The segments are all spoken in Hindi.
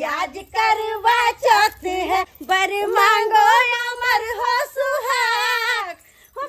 आज करवा चौथ है, बर मांगो अमर हो सुहाग,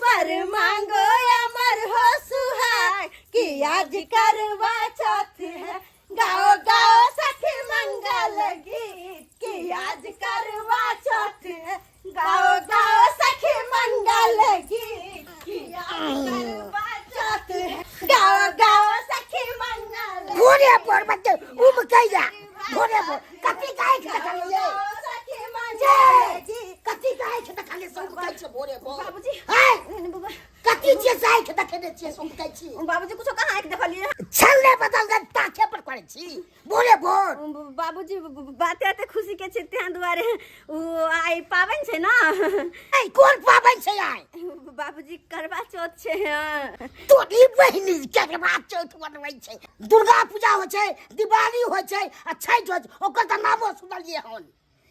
बर मांगो अमर हो सुहाग, कि आज करवा चौथ है। गाओ गाओ सखी मंगल गीत, कि आज करवा चौथ है। गाओ गाओ सखी मंगल गीत, कि आज करवा चौथ है। गाओ गाओ सखी मंगल भोरे पर बच्चे उम कैया भोरे पर कति गाय के देखलिए सखी मंगल गीत। कति गाय के देखलिए सब कहै छै भोरे पर बाबूजी हाय बाबा कति जे गाय के देखने छियै सब कहै छी बाबूजी कुछो कहाँ आके देखलिए छल्ले बदल गन ताके पर करै छी भोरे भोर बाबूजी बाते आते खुशी के छै त्यहाँ दुआरे ओ आई पावन छै ना ए कोन पावन छै आइ बाबूजी करवा चौथ छै तोरी बहिनी करवा चौथ मनबै छै दुर्गा पूजा होइ छै दिवाली होइ छै आ छठ होइ छै ओकर त नामो सुनलिए हन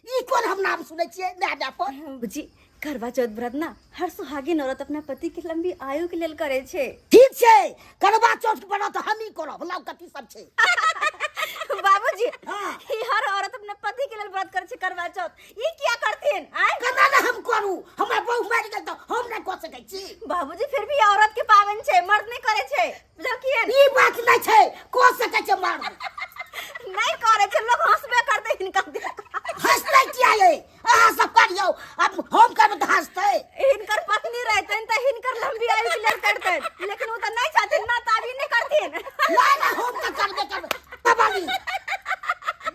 ई कोन हम नाम सुनै छियै दादा पर बाबूजी करवा चौथ व्रत ना हर सुहागिन औरत अपना पति के लंबी आयु के लेल करे छै ठीक छै करवा चौथ के व्रत हमही करब लाउ कथि सब छै बाबूजी हां ई हर औरत अपने पति के लेल व्रत करे छै करवा चौथ ई किया करथिन आय केना न हम करू हमरा बहु मारि गेल त हम नै क सकै छी बाबूजी फिर भी औरत के पावन छै मर्द नहीं करे छै बुझलखिन ई बात नै छै क सकै छै मर्द नहीं करे छै लोग हंसबे करते हिनका हंसतै किया ये अहाँ सब करियौ अब हम करब त हंसतै हिनकर पत्नी रहतन त हिनकर लंबी आयु के लेल करतन लेकिन वो त नहीं चाहथिन ना ताबी नहीं करथिन नहीं ना हम त करबे करब बाबाली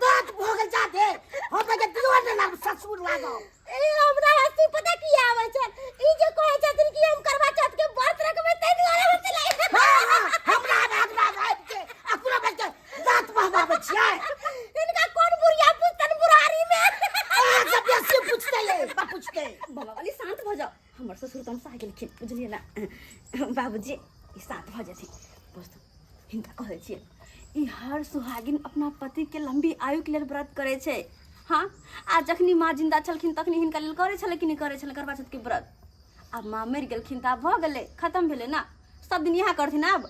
बात भोग जाते हम के दियो न नाम ससुर लागो ए हमरा हंसी पता किया आवे छै ई जे कहै छथिन कि हम करवा चौथ के व्रत रखबै तै दुआरे हंसी लागे हां हमरा रात आबि के अपना बच्चे रात बहबाबै छियै इनका कौन बुढ़िया पूछतन बुढ़ारी में अहाँ सब बेसी पूछते ये पूछते बाबा वाली शांत भ जाओ हमर ससुर तम सा गेलखिन बुझलिए ना बाबूजी ई शांत भ जथि दोस्त हिनका कहै छियै ई हर सुहागिन अपना पति के लंबी आयु के लेल व्रत करे छै हाँ आ जखनी माँ जिंदा छलखिन तखनी हिनका लेल करे छले कि नहीं करे छले करवा चौथ के व्रत अब माँ मरि गेलखिन त भ गेलै खत्म भेलै ना सब दिन यहाँ करथिन अब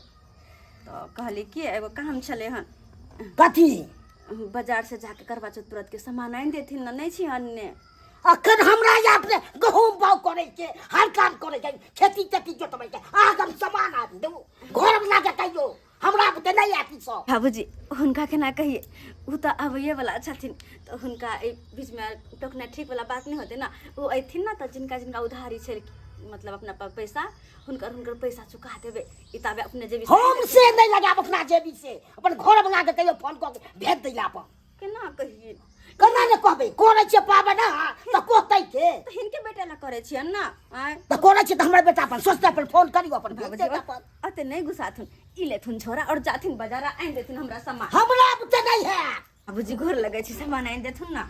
तो कहली कि एगो काम छले हन कथी बाजार से जाके करवा चौथ व्रत के सामान आनि देथिन ना नहीं छी अन्ने अखन हमरा यहाँ पे गहूम बाउ करे के हर काम करे के खेती तेती जोतबै के अहाँ हम सामान आ दू घर में लाके कहियो हमरा पे नहीं आती सब बाबूजी हुनका के ना कहिए उ त आबैये वाला छथिन तो हुनका बीच में टोकना ठीक वाला बात नहीं होते ना वो अथिन ना त जिनका जिनका उधारी छै मतलब अपना पैसा हुनकर पैसा चुका देबे ई तबे अपने जेबी हम से नहीं लगाब अपना जेबी से अपन घर में लाके कहियो फोन क के भेज दैला पर केना कहिए केना ने कहबै कोन छै पाबे ना त कोतै के त हिनके बेटा ला करे छियन ना आय त कोन छै त हमर बेटा अपन सोचते पर फोन करियो अपन भेज देला पर अते नहीं गुसाथुन ई लेथुन छोरा और जाथिन बाजार आइन देथिन हमरा सामान हमरा बुते नहीं है बाबूजी घर लगे छै सामान आइन देथुन ना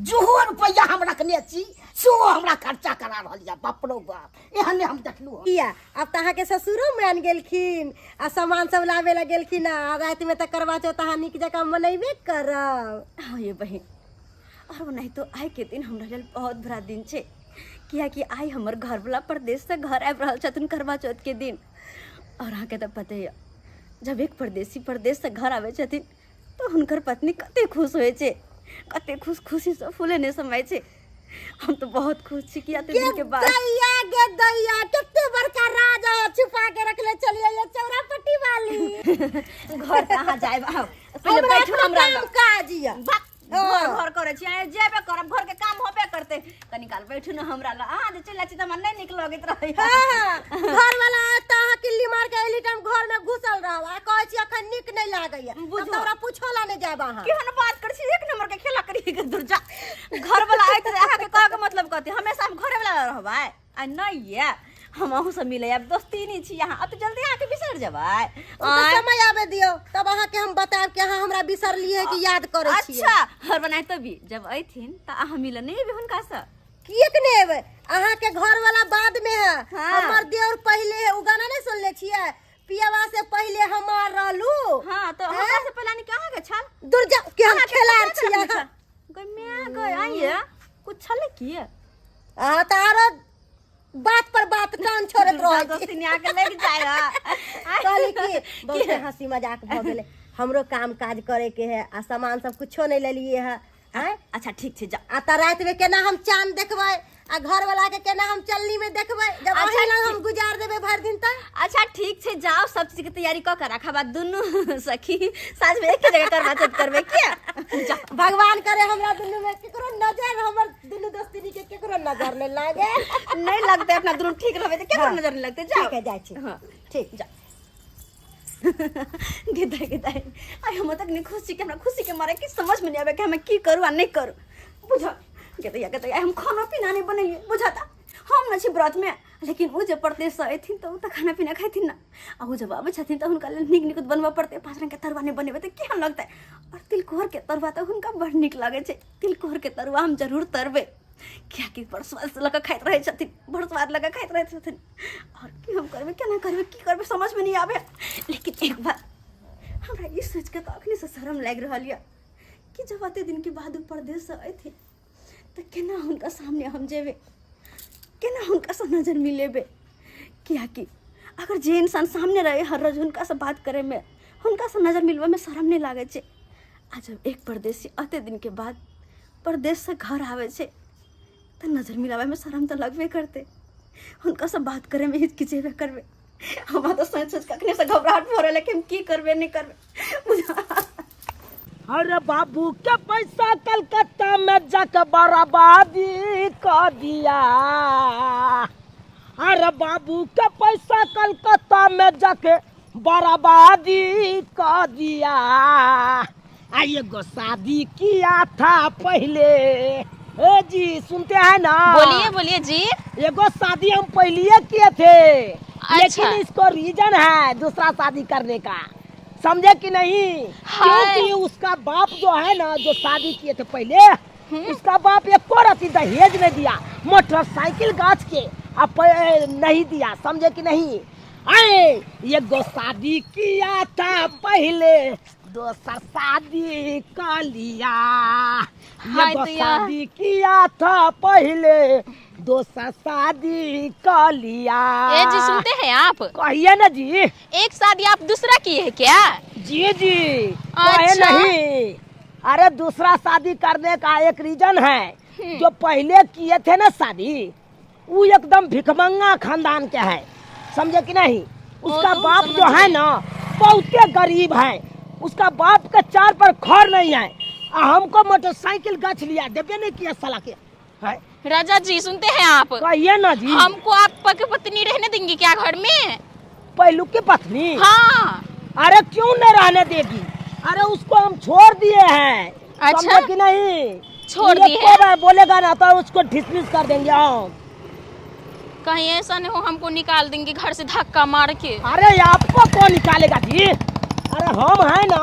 जुहो रुपया हम रखने छी सो हमरा खर्चा करा रहल या बाप रो बाप एहन हम देखलु किया अब तहाँ के ससुरो मान गेलखिन आ सामान सब लावे ला गेलखिन आ रात में त करवा चौथ तहाँ निक जगह मनैबे करब हाँ ये बहन और नहीं तो आइ के दिन हमरा लेल बहुत बड़ा दिन छै किया कि आई हमर घर वाला परदेश से घर आबि रहल छथिन करवा चौथ के दिन और अहाँ के तो पते है जब एक परदेसी परदेश से घर आवे छथिन तो हुनकर पत्नी कते खुश होय छै कते खुशी से फूले ने समय छै हम तो बहुत खुश छी कि आते दिन के बाद दैया गे दैया कितने बड़का राज छुपा के रखले चलिए ये चौरापट्टी वाली घर कहाँ जाए पहले बैठो हमरा काम काजिया घर करे छी आए जेबे करब घर के काम होबे करते कनी काल बैठू न हमरा ला आ जे चला छी त मन नहीं निक लगत रहे हां घर वाला तहाँ किल्ली मार के एली टाइम घर में घुसल रह आ कहै छी अखन निक नहीं लागैया तोरा पूछोला नहीं जाब अहाँ केहन बात कर छी एक नंबर के खेला करी के दूर जा घर वाला आइत अहाँ के कह के मतलब कहते हमेशा हम घरे वाला रहबै आ नहीं ये हम अहू से मिले अब दोस्ती नहीं छी यहाँ अब तो जल्दी आके बिसर जबै समय आवे दियो तब अहाँ के हम बताब के अहाँ हमरा बिसर लिए कि याद करे छी अच्छा हर बनाए तभी जब अइथिन त अहाँ मिले नहीं भी हुनका से किएक ने एबे अहाँ के घर वाला बाद में है हाँ। हमर देवर पहले है उ गाना नहीं सुन ले छियै पियावा से पहले हमार रहलू हां तो हमरा से पहला नहीं कहां के छल दूर जा के हम खेलार छी गई मैं गई आइए कुछ छले की आ तारो बात पर बात कान छोड़त रह दोस्ती ने आके लग जाएगा कहली कि बहुत हंसी मजाक भ गेले हमरो काम काज करे के है आ सामान सब कुछो नहीं ले लिए है अच्छा ठीक छै जा। आ त रात में केना हम चांद देखबै आ घर वाला के केना हम चलनी में देखबै जब अच्छा, वही लग हम गुजार देबै भर दिन तक। अच्छा ठीक छै जाओ सब चीज के तैयारी क के रखा बाद दुनू सखी साँझ में एक जगह करवा चौथ करबै क्या जा। भगवान करे हमरा दुनू में केकरो नजर हमर दुनू दोस्ती के केकरो नजर नहीं लागे। नहीं लगते अपना दुनू ठीक रहबे त केकरो नजर नहीं लगते जा। ठीक है जाय छी। हां ठीक जा। गिदाई गिदाई आई हम तक नहीं खुशी के हमरा खुशी के मारे की समझ में नहीं आवे कि हम की करू आ नहीं करू बुझा कहते हम खाना पीना नहीं बनाइए बुझाता हम न छी व्रत में लेकिन वो जब परदेश से अथिन तो त खाना पीना खाइथिन ना आ वो जब आबे छथिन तो हुनका निक निक बनवा पड़ते पाँच रंग के तरुआ नहीं बनेबे तो केहन लगता है और तिलकोर के तरुआ तो हुनका बड़ निक लागे छे तिलकोर के तरुआ हम जरूर तरबे क्या कि बड़ स्वाद लगा खाइत रहे छथिन बड़ स्वाद लगा खाइत रहे छथिन और की हम करबे केना करबे की करबे समझ में नहीं आवे लेकिन एक बार हमरा ई सोच के तो अखनी से शर्म लाग रहल या कि जब आते दिन के बाद परदेश से अथिन तो केना हुनका सामने हम जेबे केना हुनका से नजर मिलेबे क्या कि अगर जे इंसान सामने रहे हर रोज हुनका से बात करे में हुनका से नजर मिलवे में शर्म नहीं लागे छे आ जब एक परदेसी आते दिन के बाद परदेश से घर आवे छे तो नजर मिलावे में शर्म तो लगबे करते हुनका से बात करे में हिचकिचेबे करबे हम तो सोच सोच कखने से घबराहट हो रहा कि हम की करबे नहीं करबे। अरे बाबू के पैसा कलकत्ता में जाके बर्बादी कर दिया। अरे बाबू के पैसा कलकत्ता में जाके बर्बादी कर दिया। आइए गो शादी किया था पहले। ए जी सुनते हैं ना? बोलिए बोलिए जी। एगो शादी हम पहले किए थे अच्छा। लेकिन इसको रीजन है दूसरा शादी करने का, समझे कि नहीं? क्योंकि उसका बाप जो है ना जो शादी किए थे पहले उसका बाप एक को रती दहेज नहीं दिया मोटरसाइकिल गाछ के अब नहीं दिया, समझे कि नहीं? आए ये गो शादी किया था पहले दूसरा शादी कर लिया। ये गो शादी किया था पहले दूसरा शादी कर लिया। ए जी सुनते हैं आप? कहिए ना जी। एक शादी आप दूसरा किए है क्या? जी जी कहे अच्छा। नहीं। अरे दूसरा शादी करने का एक रीजन है जो पहले किए थे ना शादी वो एकदम भिखमंगा खानदान के है, समझे कि नहीं? उसका तो बाप समझ जो है गए। ना बहुत गरीब है, उसका बाप के चार पर खर नहीं है। हमको मोटरसाइकिल गाछ लिया देवे नहीं किया साला के है। राजा जी सुनते हैं आप? कहिए ना जी। हमको आप पति पत्नी रहने देंगे क्या घर में? पहलू की पत्नी? हाँ। अरे क्यों नहीं रहने देगी? अरे उसको हम छोड़ दिए हैं। अच्छा। समझे कि नहीं? छोड़ ये दिए को बार बोलेगा ना तो उसको डिसमिस कर देंगे हम। कहीं ऐसा नहीं हो हमको निकाल देंगे घर से धक्का मार के। अरे आपको कौन निकालेगा जी? अरे हम हैं ना,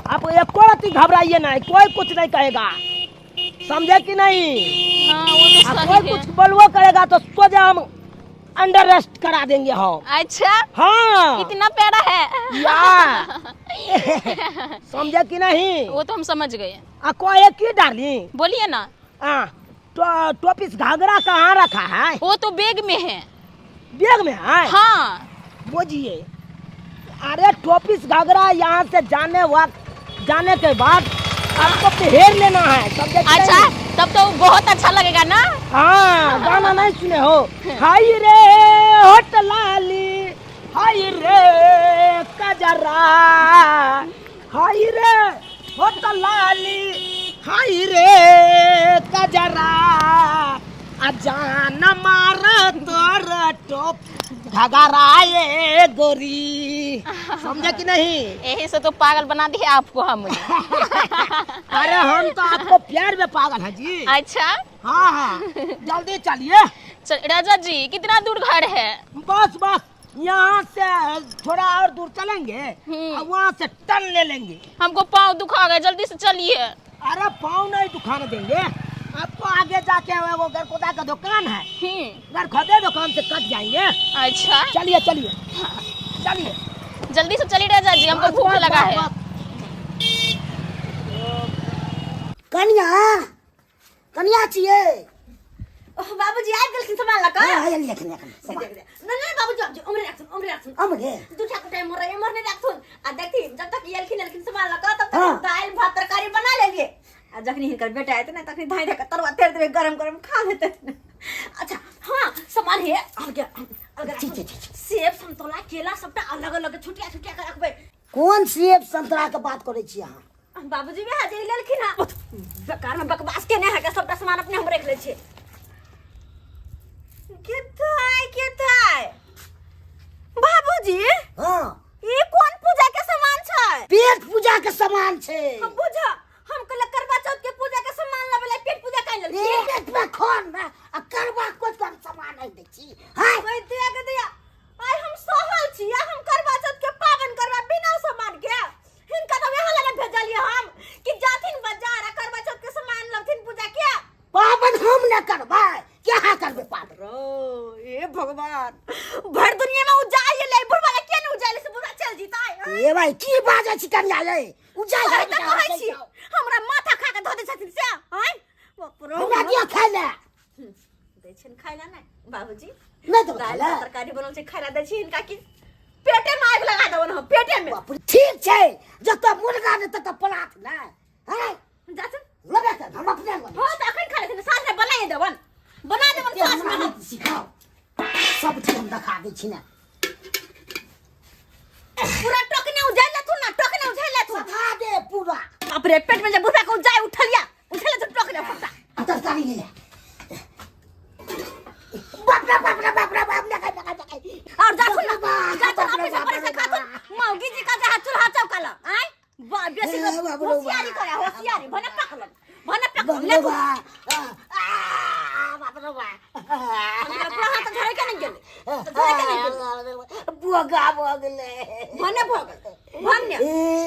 आप एक रत्ती घबराइए ना, कोई कुछ नहीं कहेगा, समझे कि नहीं? हाँ वो तो कोई सही कुछ है। बोलवो करेगा तो सोचे हम अंडर अरेस्ट करा देंगे हम। अच्छा हाँ कितना प्यारा है। या समझे कि नहीं? वो तो हम समझ गए। कोई की डार्लिंग बोलिए ना। टोपिस घाघरा कहाँ रखा है? वो तो बैग में है। बैग में है? हाँ। बोझिए। अरे टोपिस घाघरा यहाँ से जाने के बाद आपको पहन लेना है, समझे कि अच्छा नहीं? तब तो बहुत अच्छा लगेगा ना। हाँ गाना नहीं सुने हो? हाय रे होट लाली हाय रे कजरा हाय रे होट लाली हाय रे कजरा अजान मार तोर टोप घाघरा ये गोरी, समझे कि नहीं? यही से तो पागल बना दिए आपको हम। अरे हम तो आपको प्यार में पागल है जी। अच्छा हाँ हाँ जल्दी चलिए। राजा जी कितना दूर घर है? बस बस यहाँ से थोड़ा और दूर चलेंगे और वहाँ से टन ले लेंगे। हमको पाँव दुखा गए, जल्दी से चलिए। अरे पाँव नहीं दुखाने देंगे आपको, आगे जाके वो गरकोदा का दुकान है, गरखोदे दुकान से कट जाएंगे। अच्छा चलिए चलिए चलिए जल्दी से चलिए राजा जी, हमको भूख लगा है। कन्या कन्या चाहिए। ओह बाबूजी आ गेलखिन सामान लगा हाँ ये कन्या नहीं बाबूजी उमरे रखथुन अमरे दू ठाकुर टाइम मोर एमर नहीं रखथुन आ देखी जब तक येलखिन सामान लगा तब हाँ। तक दाल भात तरकारी बना लेलिए आ जखनी हिनकर बेटा आते ना तखनी धाई धक्का तरवा तेर देबे गरम गरम खा लेते। अच्छा हाँ सामान है अगर सेब संतोला केला सबटा अलग अलग छुटिया छुटिया के रखबे। कौन सेब संतरा के बात करे छी अहाँ? बाबूजी भी हाजिर लेलखिन हां बेकार में बकवास के नहीं है के सबटा सामान अपने हम रख ले छी। केताय बाबूजी हां ये कौन पूजा के सामान छै? पेट पूजा के सामान छे। हम पूजा हम कल करवा चौथ के पूजा के सामान लाबे पेट पूजा काई लेल छी। पेट में खोन ना आ करवा कोन कोन सामान है दे छी। हां ओए दिया के दिया आई हम सहल छी हम करवा चौथ के पावन करवा बिना सामान के हिनका तो यहां लगे भेजलिए हम कि जाथिन बाजार करवा चौथ के सामान लथिन पूजा के। पावन हम न करबै क्या करबे पावन? रो ए भगवान भर दुनिया में उजाय ले बुढ़वा के न उजाय से बुढ़वा चल जीता है। ए भाई की बाजे छी कन्या ले उजाय है त कहै छी हमरा माथा खा के धो दे छथिन से हैं बाप रे हमरा दिया खाय ले दे छन खाइला नै बाबूजी नहीं तो दाल खाला तरकारी बनल छै खाइला दे छी इनका की पेटे में आग लगा देबन हम पेटे में। बाप रे ठीक छै जत मुर्गा ने तत पलात ना हैं जाछन लगे त हम अपने हो त अखन खा लेथिन साथ में बनाए देबन बना देबन साथ में हम सिखाओ सब चीज हम दिखा दै छी ना। पूरा टकने उजाय लेथुन ना टकने उजाय लेथुन सिखा दे पूरा बाप रे पेट में जे बुढ़ा के उजाय उठलिया उठले तो टकने फटा तरकारी ले ले बाप रे और जाथुन ऑफिस में पैसा खाथुन मौगी जी का जहां चूल्हा चौकाला आय बा बेसी होशियारी करे होशियारी भने पकलन ले तू बाप रे हाथ धरे के नहीं गेले बुआ बुआ गेले भने भगल भन्ने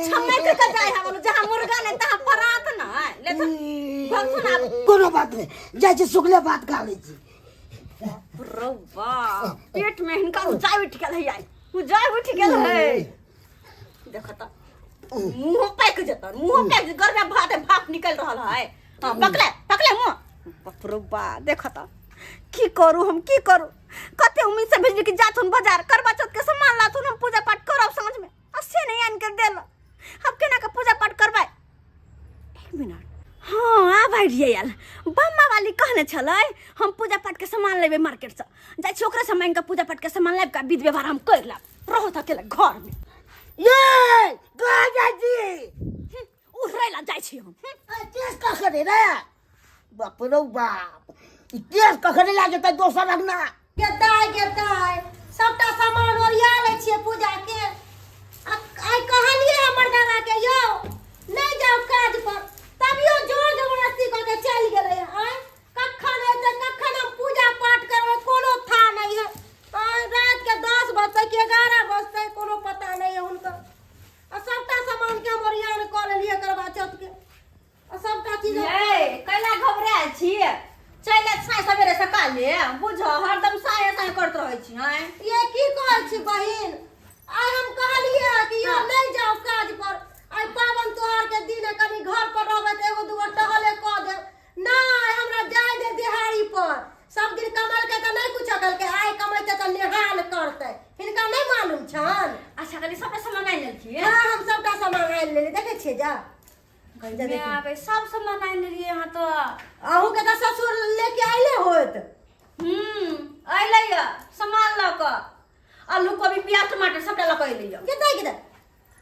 छम्मे के जाय हमन जहां मुर्गा ने तहां परात न ले तू भगथुन आप कोनो बात नहीं जाय छी सुगले बात गा ले छी। रौवा पेट में हिनका उजाय उठ गेल है आई उजाय उठ गेल है देखता मुंह पैक जता मुंह पैक गर्मे भाप निकल रहल है। हां पकले मुंह बाप रे बा देखता की करू हम की करू कते उम्मीद से भेजली कि जाथुन बाजार करवा चौथ के सामान लाथुन हम पूजा पाठ करब समझ में असे नहीं आन कर देल हम केना के पूजा पाठ करबै। 1 मिनट हाँ आब आइडिया आयल बम्मा वाली कहने छलै हम पूजा पाठ के सामान लेबे मार्केट से जाय छी ओकरे से मांग के पूजा पाठ के सामान लेब का विध व्यवहार हम कर लेब रहो त अकेले घर में। ये गाजा जी उहरै ला जाय छी हम केस का करे रे बाप रे बाप ई केस का करे लागे त दोसर रखना गेताय सबटा सामान ओरिया ले छिए पूजा के आई कहलिए हमर दादा के यौ नहीं जाओ काज पर तभियो जोर जबरदस्ती करके चल गेले हैं कखन एते कखन हम पूजा पाठ करबै कोनो था नहीं है रात के 10 बजे के 11 बजे कोनो पता नहीं है उनका और सबटा सामान के हम ओरियान कर लेलिए करवा चौथ के और सबटा चीज ए कैला घबरा छी चले साय सवेरे सकाले बुझ हरदम साय साय करत रहै छी हैं ये की कहै छी बहिन आई हम कहलिए कि यो नहीं जाओ काज पर आई पावन त्योहार के दिन कनी घर पर रहबे त एगो दूगो टहले क दे नहीं हमरा जाय दे दिहाड़ी पर सब दिन कमल के त नहीं कुछ कल के आई कमाइते त निहाल करते हिनका नहीं मालूम छन। अच्छा कनी सबटा सामान आइ लेल छी हां हम सबटा सामान आनि लेली देखे छिए जा मैं आबे सब सामान आइ लेलिए हां तो आहू के त ससुर लेके आइले होत आइले या सामान ल क आलू कोबी प्याज टमाटर सबटा ल क आइले कितना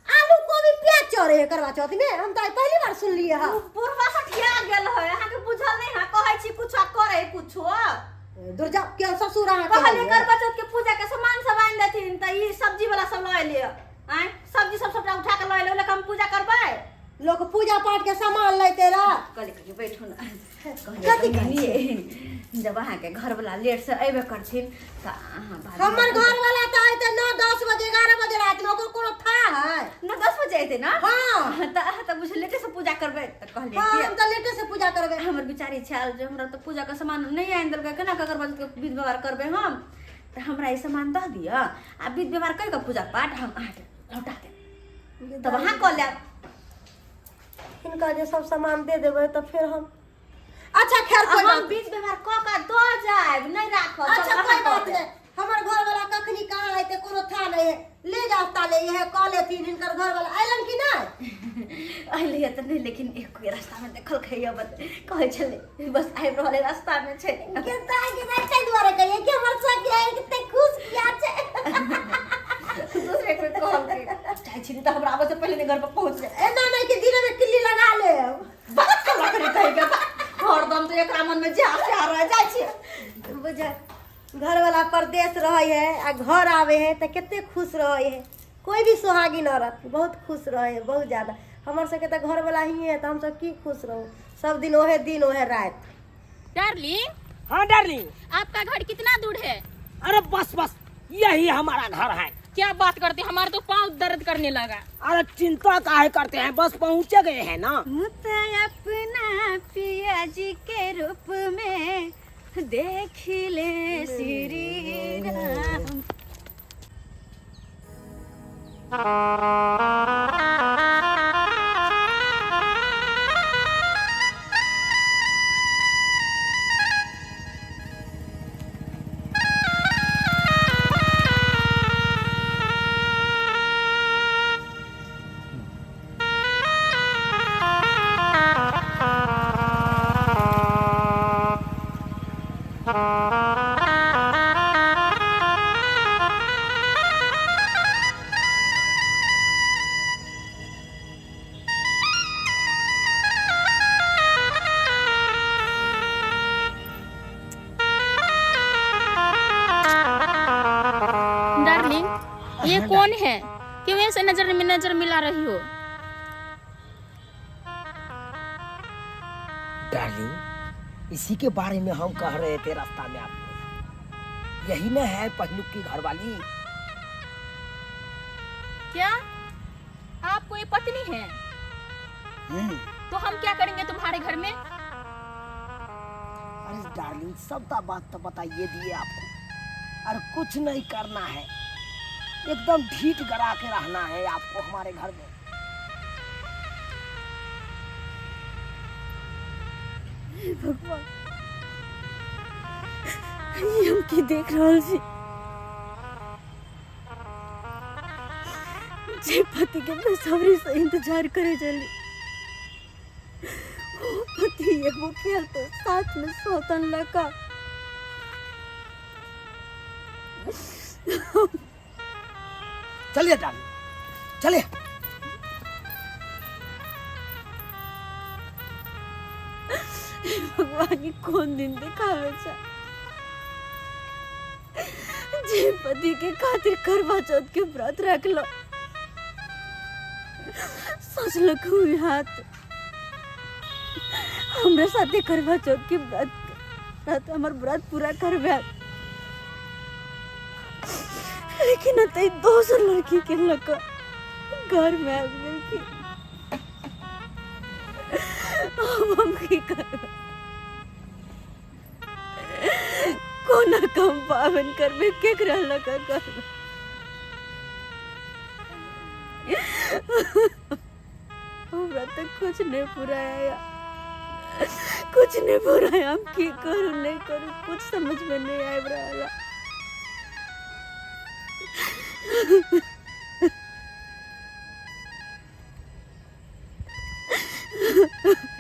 आलू कोबी प्याज चढ़े है करवा चौथ में हम तो पहली बार सुन लिए हां पूर्वा सठिया गेल है अहाँ के बुझल नहीं है कहै छी कुछ करे कुछो दुर्जा के ससुर आ कहले करवा चौथ के पूजा के सामान सब आइन देथिन त ई सब्जी वाला सब ल आइले हैं सब्जी सब सबटा उठा के ल आइले ओले हम पूजा करबै लोग पूजा पाठ के सामान लेते रह कहले बैठो ना कथि कहलिए जब अहाँ के घर वाला लेट से अबे करथिन त अहाँ हमर घर वाला त आइते 9-10 बजे 11 बजे रात में ओकर कोनो था है 9-10 बजे आइते ना हां त बुझ लेटे से पूजा करबै त कहलिए हां हम त लेटे से पूजा करबे हमर बिचारी छाल जो हमरा त पूजा का सामान नहीं आइन देलकै केना का करबा के विध व्यवहार करबे हम त हमरा ई सामान द दिया आ विध व्यवहार कर के पूजा पाठ हम अहाँ के लौटा दे तब अहाँ क ले इनका जे सब सामान दे देबे त फिर हम अच्छा खैर कोई हम विध व्यवहार क का द जाब नहीं राखब अच्छा कोई बात नहीं हमर घर वाला कखनी कहां आइते कोनो था नहीं है ले जाओ ताले यह क लेथिन इनकर घर वाला आइलन कि नहीं अइले त नहीं, लेकिन एक कोई रास्ता में देखल खइया बत कहे छले बस आइब रहले रास्ता में छै। के ताई द्वारा कहिए कि हमर सखी आइ किते खुश किया छे। दूसरे को कॉल के चाहे छी त हमरा आबे से पहले ने घर पर पहुंच जाए। ए ना कि दिन में किल्ली लगा ले। बात कला करे कहे के हरदम तो एकरा मन में जा रह जाय छी। बुझा घर वाला परदेश रहे है आ घर आवे है त केते खुश रहे है। कोई भी सुहागिन औरत बहुत खुश रहे है, बहुत ज्यादा। हमर सके त घर वाला ही है त हम सब की खुश रहू। सब दिन ओहे रात। डार्लिंग, हाँ डार्लिंग, आपका घर कितना दूर है? अरे बस बस यही हमारा घर है। क्या बात करते हैं, हमारा तो पाँव दर्द करने लगा। अरे चिंता काहे करते हैं, बस पहुँचे गए हैं ना। मुता अपना पिया जी के रूप में देख ले श्री राम। डार्लिंग, ये कौन है? क्यों ऐसे नजर में नजर मिला रही हो? डार्लिंग, इसी के बारे में हम कह रहे थे रास्ता में आपको। यही न है पहलुक की घरवाली। क्या आप कोई पत्नी है? तो हम क्या करेंगे तुम्हारे घर में? अरे डार्लिंग, सबका बात तो बताइए दिए आपको। अरे कुछ नहीं करना है, एकदम ढीठ गरा के रहना है आपको हमारे घर में। भगवान, ये हम की देख रहल छी जे पति के बेसब्री से इंतजार करे चली। वो पति एगो खेल तो साथ में सोतन लगा। चलिए डार्लिंग, चलिए। भगवान, ये कौन दिन दिखावे छा जे पति के खातिर करवा चौथ के व्रत रख लो। सोच लो हुई हाथ हमरा साथे करवा चौथ के व्रत हमर व्रत पूरा करवा, लेकिन अतई दोसर लड़की के लगा घर में आ गई कि अब हम की करब। कोना कम पावन करबे केकरा लगा करब। हमरा तक कुछ नहीं पुराया, कुछ नहीं पुराया। हम की करूं नहीं करूं कुछ समझ में नहीं आए रहा।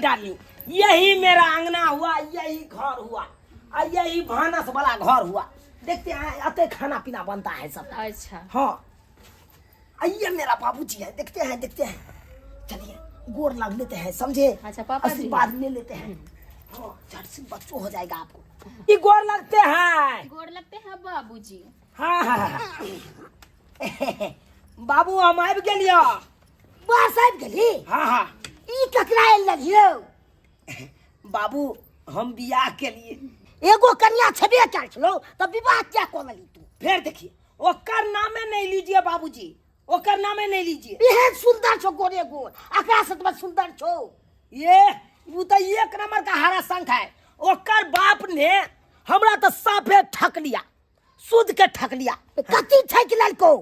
डार्लिंग, यही मेरा अंगना हुआ, यही घर हुआ और यही भानस वाला घर हुआ। देखते हैं अते खाना पीना बनता है सब। अच्छा, हाँ, ये मेरा बाबूजी है। देखते हैं चलिए गोर लग लेते हैं, समझे? अच्छा पापा जी, आशीर्वाद ले लेते हैं। हाँ, झट से बच्चों हो जाएगा आपको। ये गोर लगते हैं। गोर लगते हैं बाबूजी। हाँ। बाबू हम आबि गेलियो। बस आबि गेली। हाँ। ई ककरा आइल लगियो? बाबू हम बियाह के लिए एगो कन्या छबे कर छलो त विवाह क्या कोमली तू? फिर देखिए, ओकर नामे नहीं लीजिए बाबूजी, ओकर नामे नहीं लीजिए। ये सुंदर छो गोरे गोर, आकाश से तो सुंदर छो। ये वो तो एक नंबर का हरा संख है। ओकर बाप ने हमरा तो साफे ठक लिया, सूद के ठक लिया। कति ठक ललको?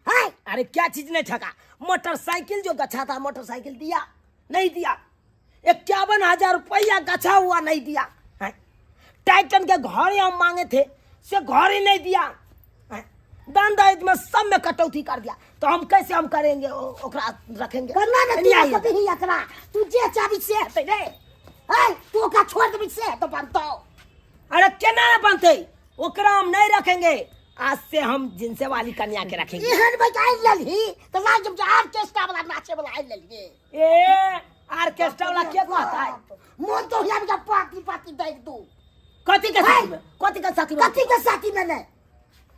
हां, अरे क्या चीज नहीं ठका? मोटरसाइकिल जो गछा था, मोटरसाइकिल दिया नहीं दिया। 51,000 रुपया गछा हुआ नहीं दिया। टाइटन के घर हम मांगे थे, से घर ही नहीं दिया। दान दहेज में सब में कटौती कर दिया, तो हम कैसे हम करेंगे ओकरा रखेंगे? करना नहीं नहीं आइए। कभी एकरा तू जे चाबी से है रे है तू ओकरा छोड़ देबी से तो बनतो। अरे केना न बनते, ओकरा हम नहीं रखेंगे। आज से हम जिनसे वाली कन्या के रखेंगे। एहन बजाई ललही तो लाज जब ऑर्केस्ट्रा वाला नाचे वाला आई ललही ए ऑर्केस्ट्रा वाला क्या कहता है? मोन तो या जब पार्टी पार्टी देख तू कथी के साथी में? कथी के साथी में? कथी के साथी में ने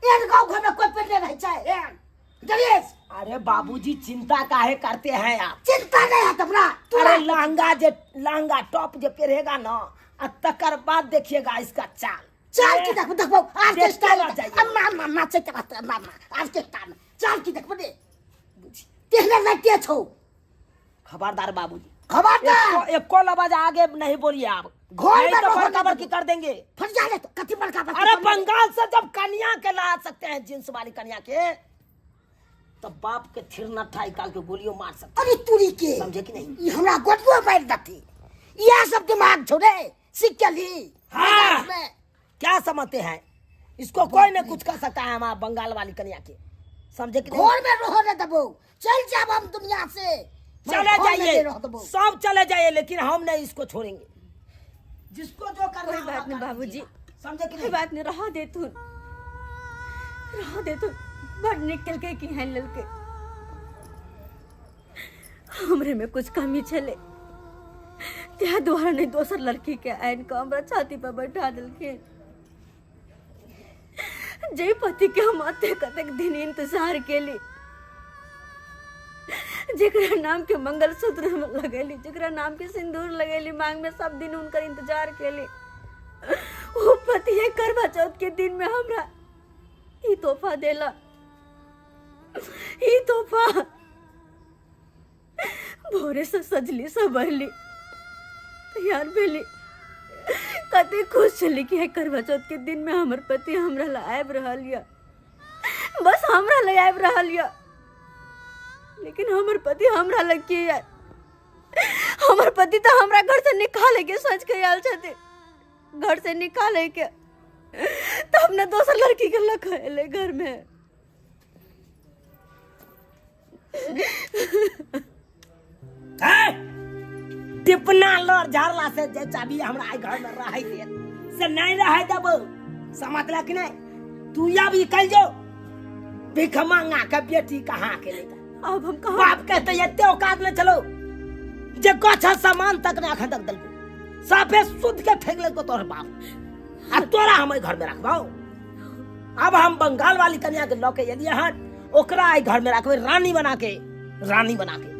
एन गांव घर में कोई पेटे नहीं चाहे एन गणेश। अरे बाबूजी चिंता काहे करते हैं आप? चिंता नहीं है तबरा अरे लहंगा टॉप जो पहनेगा ना, और तकर बाद देखिएगा इसका चाल चाल की देख देखो ऑर्केस्ट्रा देखते रह जाइए। अम्मा नाचे करते अम्मा ऑर्केस्ट्रा में चाल की देख बने तेहने लटे छो। खबरदार बाबूजी, खबरदार एको लबाज आगे नहीं बोलिए आप, घर नहीं में तो रहो बड़का नहीं बड़की कर देंगे। फट जाले तो कथी बड़का बड़का। अरे बंगाल से जब कन्या के ला सकते हैं, जींस वाली कन्या के, तब बाप के थिर न ठाई काल के गोलियों मार सकते अरे तुरी के हैं। समझे कि नहीं? ये हमरा गोटुआ मार दती यह सब दिमाग छोड़े सीख के ली। हाँ। क्या समझते हैं? इसको कोई नहीं कुछ कर सकता है हमारा बंगाल वाली कन्या के। समझे कि नहीं? घर में रहो न दबो चल जाब हम दुनिया से चले जाइए, सब चले जाइए, लेकिन हम नहीं इसको छोड़ेंगे। जिसको जो करना कोई बात होगा नहीं कर बाबूजी, दीजिए। समझे कि कोई नहीं? बात नहीं, रहा दे तू बड़ निकल के की है ललके। हमरे में कुछ कमी चले त्या द्वारा नहीं दोसर लड़की के आइन को हमरा छाती पर बैठा दिलके। जय पति के हम अते कतेक दिन इंतजार केली, जेकरा नाम के मंगलसूत्र लगेली, जेकरा नाम के सिंदूर लगेली मांग में, सब दिन उनकर इंतजार केली। वो पति है करवा चौथ के दिन में हमरा ई तोहफा देला, ई तोहफा। भोरे से सजली सबरली तैयार भेली, कते खुश चली कि है करवा चौथ के दिन में हमर पति हमरा ला आयब रहल या, बस हमरा ला आयब रहल या। लेकिन हमर पति हमरा लग के यार, हमर पति तो हमरा घर से निकाले के सोच के आयल छथि, घर से निकाले के तो हमने दोसर लड़की के लखले घर में। टिपना लड़ झाड़ला से जे चाबी हमरा आई घर में रहे दे से नहीं रहे देबो। समझला कि नहीं? तू या भी कल जो भिख मांगा के बेटी कहाँ के लेगा? अब हम कहाँ बाप कहते एते औकात में चलो जे गछ सामान तक ना खा तक दलको साफे शुद्ध के फेंक ले तोहर बाप। आ तोरा हम घर में रखबाओ। अब हम बंगाल वाली कन्या के लौके यदि हट ओकरा आई घर में रखबे, रानी बना के।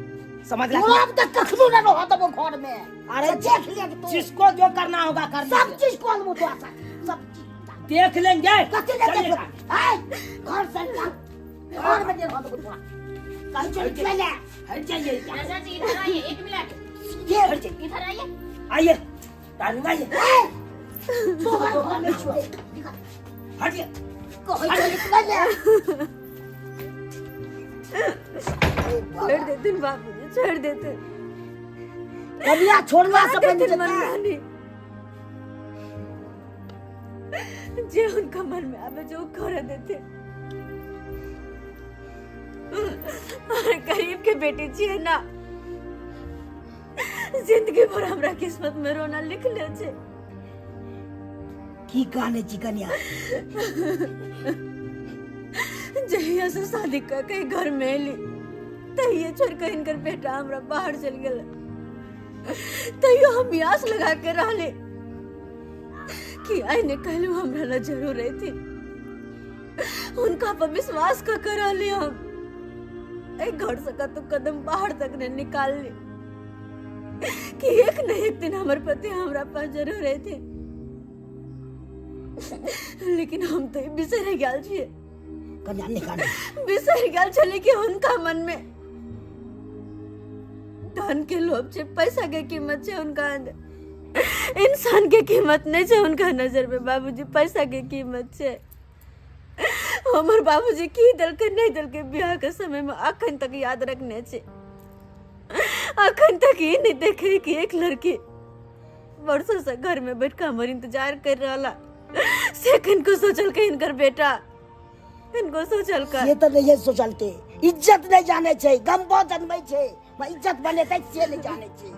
समझ ला? अब तक कखनो न रहो तब घर में। अरे देख लिया तू जिसको जो करना होगा कर सब दीजिए। चीज को मुझे आसा सब चीज देख लेंगे। कथी ले चलिए। देख हाय घर से निकल घर में दे हो तो कहीं चल चले हट जाइए। चाचा जी इधर आइए, एक मिनट ये हट जाइए। इधर आइए। आइए डालूंगा ये। तो घर में छोड़ हटिए। कहीं चल चले छोड़ देते बाबूजी, छोड़ देते। कन्या छोड़वा सब बन देते जाता मनमानी। जे उनका मन में आवे जो कर देते। अरे गरीब के बेटी छिए ना, जिंदगी भर हमरा किस्मत में रोना लिख ले छे। की कहने छी कन्या जहिया से शादी कर के घर में एली तहिए छोड़ के इनकर बेटा हमरा बाहर चल गेल। तैयो हम आस लगा के रहले कि आइने कहलू हमरा ला जरूर रहती। उनका पर विश्वास का कर रहले हम एक घर से का तो कदम बाहर तक ने निकाल ली कि एक न एक दिन हमारे पति हमरा पास जरूर रहते। लेकिन हम तो बिसर गया छिए, कन्या निकाल बिसर गया छले कि उनका मन में धन के लोभ छे, पैसा के कीमत छे उनका अंदर। इंसान के कीमत नहीं छे उनका नजर में बाबूजी, पैसा के कीमत छे। हमर बाबूजी की दल के नहीं दल के ब्याह के समय में अखन तक याद रखने छे। अखन तक ही नहीं देखे कि एक लड़की वर्षों से घर में बैठ के हमारे इंतजार कर रहा। सेकंड को सोचल के इनकर बेटा इनको सोचल कर ये तो नहीं सोचलते, इज्जत नहीं जाने छे, गम बहुत जन्मै छे, मैं इज्जत बने तक से नहीं जाने छे।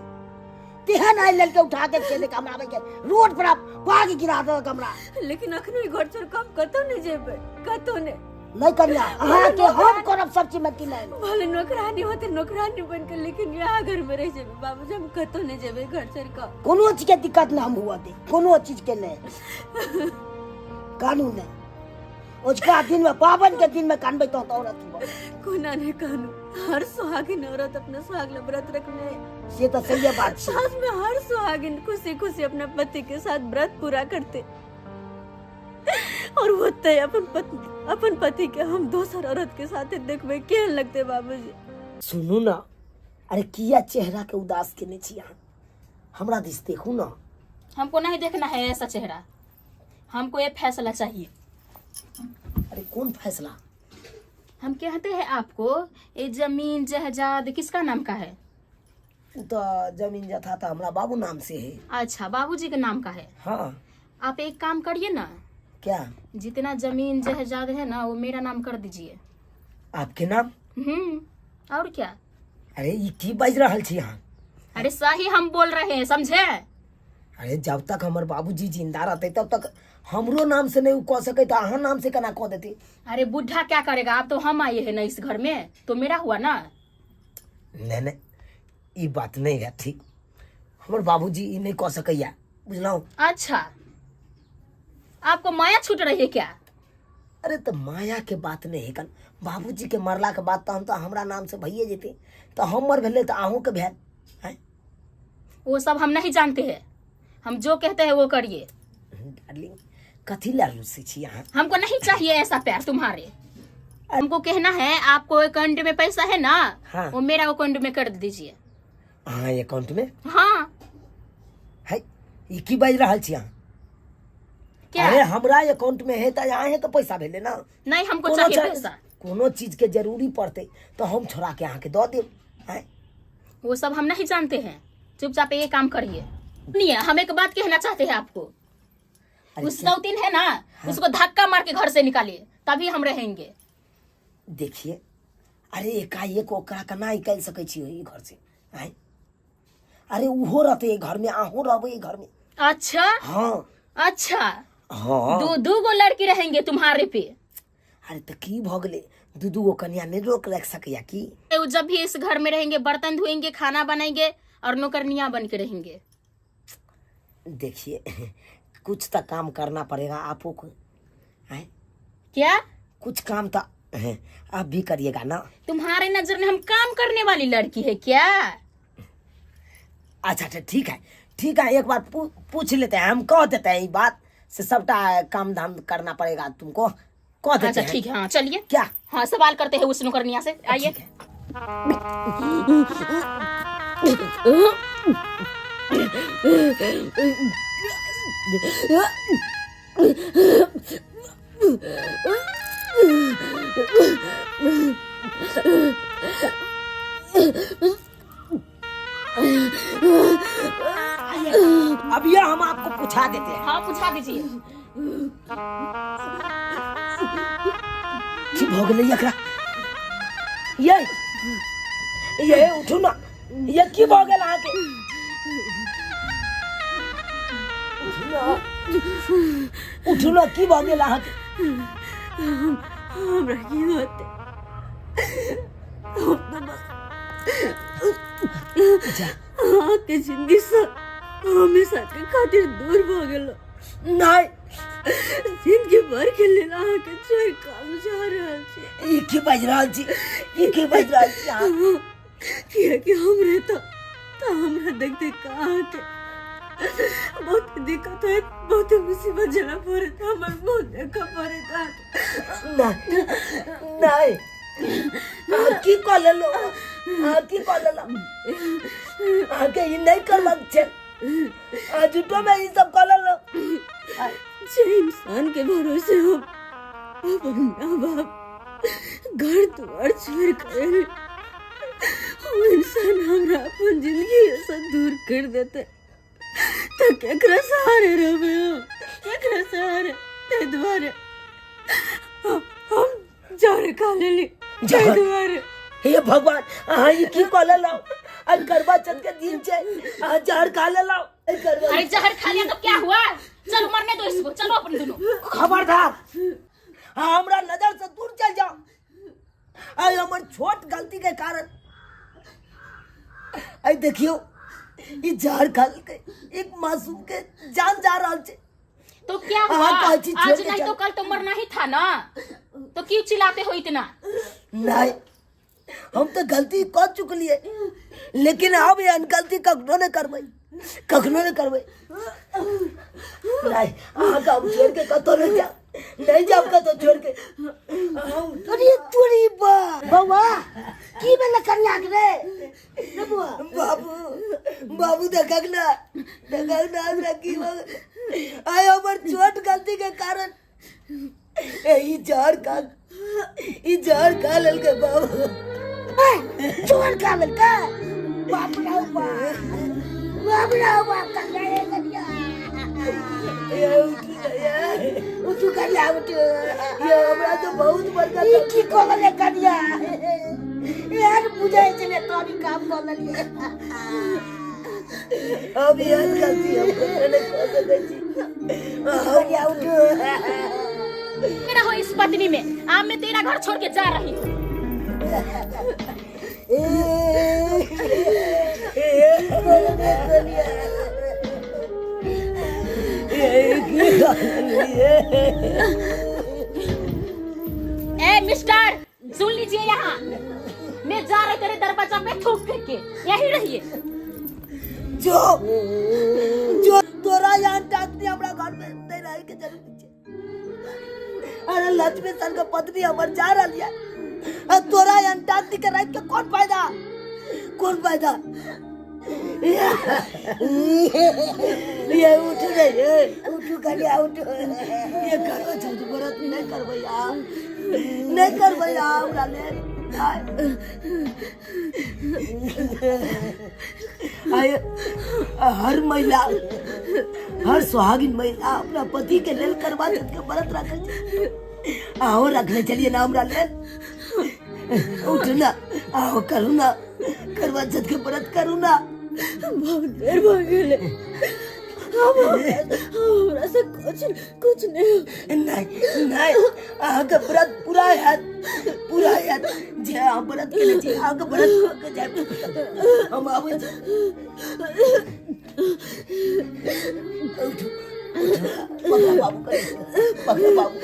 तेहन आई लड़के उठा के छे कमरा में के रोड पर पाग गिरा दो कमरा। लेकिन अखनी घर छोड़ काम कतो नहीं जेबे, कतो ने नहीं करिया अहाँ के हम करब सब चीज में कि नहीं। भले नौकरानी होते नौकरानी बन के, लेकिन यहाँ घर में रह जेबे बाबूजी, हम कतो नहीं जेबे घर छोड़ का। कोनो चीज के दिक्कत ना हम हुआ दे, कोनो चीज के नहीं कानून है। उसका दिन में पावन के दिन में कानबे तो औरत कोना ने कानू हर सुहागिन औरत अपने सुहाग ले व्रत रखने, ये तो सही बात है। सास में हर सुहागिन खुशी खुशी अपने पति के साथ व्रत पूरा करते, और वो तय अपन पति के हम दोसर औरत के साथ देखबे केहन लगते बाबूजी। सुनू ना, अरे किया चेहरा के उदास के नहीं छिया, हमरा दिस देखू ना। हमको नहीं देखना है ऐसा चेहरा, हमको ये फैसला चाहिए। अरे कौन फैसला? हम कहते हैं आपको ये जमीन जायदाद किसका नाम का है? तो जमीन जथा था हमरा बाबू नाम से है। अच्छा, बाबूजी के नाम का है। हाँ। आप एक काम करिए ना, क्या? जितना जमीन जायदाद है ना वो मेरा नाम कर दीजिए। आपके नाम? और क्या? अरे ये की बाज रहल छी यहाँ? अरे सही हम बोल रहे हैं, समझे? अरे जब तक हमारे बाबूजी जिंदा रहते तब तक हमरो नाम से नहीं कह सके तो अहाँ नाम से केना कह देते? अरे बुढ़ा क्या करेगा, अब तो हम आए हैं ना इस घर में, तो मेरा हुआ ना। नहीं ये बात नहीं है ठीक, हमारे बाबूजी ये नहीं कह सकैया, बुझलो? अच्छा, आपको माया छूट रही है क्या? अरे तो माया के बात नहीं है, कन बाबूजी के मरला के बाद तो हम तो हमरा नाम से भइए जेते, तो हमर भेले तो आहू के भेल है। वो सब हम नहीं जानते हैं, हम जो कहते हैं वो करिए। डार्लिंग कथी ला रुसी छी यहाँ? हमको नहीं चाहिए ऐसा प्यार तुम्हारे। हमको कहना है आपको अकाउंट में पैसा है ना, हाँ। वो मेरा अकाउंट में कर दीजिए। हाँ अकाउंट में? हाँ। है ये की बाज रहल छी यहाँ? क्या? अरे हमरा अकाउंट में है तो यहाँ है तो पैसा भेले ना। नहीं, हमको चाहिए पैसा। कोनो चीज के जरूरी पड़ते तो हम छोड़ा के यहाँ के दो दे। वो सब हम नहीं जानते हैं, चुपचाप ये काम करिए। नहीं, हम एक बात कहना चाहते हैं आपको, उस सौतीन है ना, हाँ। उसको धक्का मार के घर से निकालिए, तभी हम रहेंगे। देखिए, अरे एकाएक ओकरा केना निकाल सकै छी ई घर से? आय अरे उहो रहते घर में, आहू रहबे घर में। अच्छा। हाँ। अच्छा। हाँ। दो गो लड़की रहेंगे तुम्हारे पे। अरे तो की भ गेले, दू गो कन्या नहीं रोक रख सकिया की? जब भी इस घर में रहेंगे बर्तन धोएंगे, खाना बनाएंगे और नौकरनियां बन के रहेंगे। देखिए कुछ तो काम करना पड़ेगा आपको को। है क्या? कुछ काम तो आप भी करिएगा ना। तुम्हारे नजर में हम काम करने वाली लड़की है क्या? अच्छा ठीक है, एक बार पूछ लेते हैं, हम कह देते हैं ये बात से सबटा काम धाम करना पड़ेगा तुमको, कह देते हैं। अच्छा ठीक है, हाँ चलिए। क्या? हाँ सवाल करते हैं उस नौकरनिया से, आइए। अब ये हम आपको पूछा देते हैं। हाँ पूछा दीजिए। ठीक हो गई एकरा, ये उठो ना, ये की हो गया आके? उठो ना, की हो गया आके? हमरा की होते आके जिंदगी से हमेशा के खातिर दूर भ गेलो। नहीं, जिंदगी भर के लेल आके छोड़ काम जा रहल छी। ई की बाज रहल छी? कि हमरे तो हमरा देखते कहाँ के बहुत दिक्कत है, बहुत मुसीबत झेला पड़े, हमर बहुत देखा पड़े था। नहीं की कह लेलो, आके ये नहीं करबाक छै, झूठो में ये सब कर लो। जे इंसान के भरोसे हम अपन माँ बाप घर द्वार छोड़ कर वो इंसान हमरा अपन जिंदगी से दूर कर देते तो केकरा सहारे रहबे हम, केकरा सहारे? ते द्वारे हम जहर खा लेली जहर? ताहि दुआरे हे भगवान अहाँ ई की कऽ लेलहुँ आज करवा चौथ के दिन छै अहाँ जहर खा लेलहुँ अरे जहर खा लिया तो क्या हुआ? चलो मरने दो इसको, चलो अपन दोनों। खबरदार हाँ हमरा नजर से दूर चल जाओ। आई हमर छोट गलती के कारण आई देखियो ई जहर खा के एक मासूम के जान जा रहल छै। तो क्या हुआ? हाँ, काहे चीज छोड़ आज के नहीं चल। तो कल तो मरना ही था ना, तो क्यों चिल्लाते हो इतना? नहीं हम तो गलती कर चुकलिए लेकिन अब ये गलती कखनो नहीं करबै, कखनो नहीं करबै। नहीं अहाँ का हम छोड़ के कतो नहीं जा, नहीं जाब कतो छोड़ के। अरे तोरी बउआ की भेल कन्या के रे बाबू बाबू देखक ना हमरा की आय हमर छोट गलती के कारण ई जहर खा लेल के बाबू जहर खा लेल का बाप कन्या ये कन्या उठू कन्या उठ ये हमरा तो बहुत बड़का ई की कहले कन्या यार बुझाई चले तोरी काम कर लेलिए। अब यार गलती हम नहीं कर सकते छी। कन्या उठ मेरा हो इस पत्नी में, अब मैं तेरा घर छोड़ के जा रही हूँ। ए मिस्टर सुन लीजिए, यहाँ मैं जा रही तेरे दरवाजा पे थूक फेंक के, यही रहिए। जो तोरा यहाँ टाकनी हमरा घर में नहीं रहे के जरूरी छै। अरे लक्ष्मी सन के पत्नी हमर जा रही है और तोरा यहाँ टाकनी के रह के कौन फायदा ये उठ रे उठ कन्या उठ ये करो जल्दी व्रत नहीं करबै यार हमरा ले आय हर महिला हर सुहागिन महिला अपना पति के लेल करवा चौथ के व्रत रखे छै। आओ रखने चलिए ना हमरा लेल उठ ना आओ करू ना करवा चौथ के व्रत करू ना। बहुत देर हो गेले हमरा से कुछ नहीं अहाँ के व्रत पूरा हैत जे अहाँ व्रत केले छी अहाँ के व्रत के जाय हम आबै छी। पकड़ा बाबू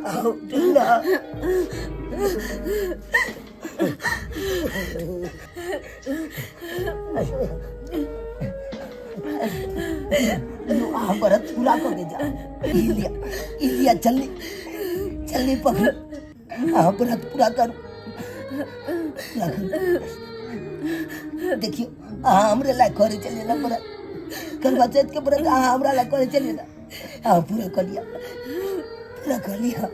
आओ ना आप व्रत पूरा करके जा इलिया चलनी पकड़ आप व्रत पूरा करो देखियो हमरे लायक करे चलिए ना व्रत करवा चौथ के व्रत हमरा लायक करे चलिए ना पूरा कर लिया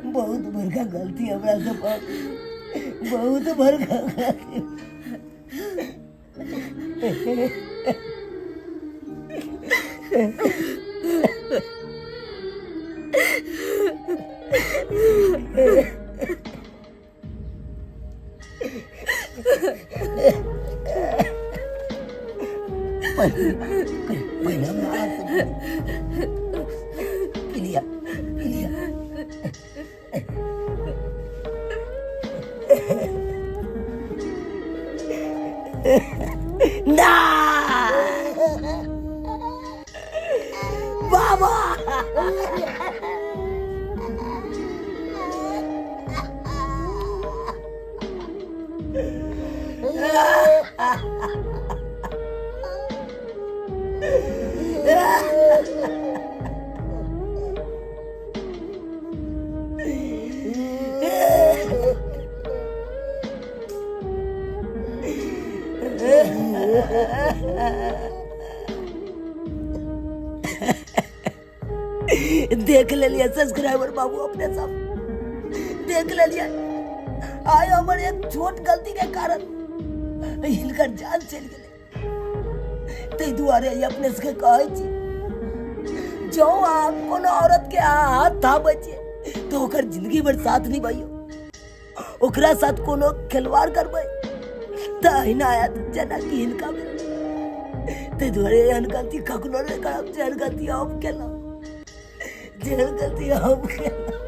बहुत बड़का गलती हमरा से बहुत बड़का गलती। पहिला इलिया ना बाबा देख लिया सब्सक्राइबर बाबू अपने सब देख लिया आय हमर एक छोट गलती के कारण हिनकर जान चल गए। ते दुआरे अपने से कहै छी जो आप कोनो औरत के हाथ था बचे तो ओकर जिंदगी भर साथ नहीं भाइयो, ओकरा साथ कोनो खिलवाड़ करबे त हिना आयत जना की इनका ते दुआरे एहन गलती कखनो नहीं करब जेहन गलती हम केलहुँ, जेहन गलती हम केलहुँ।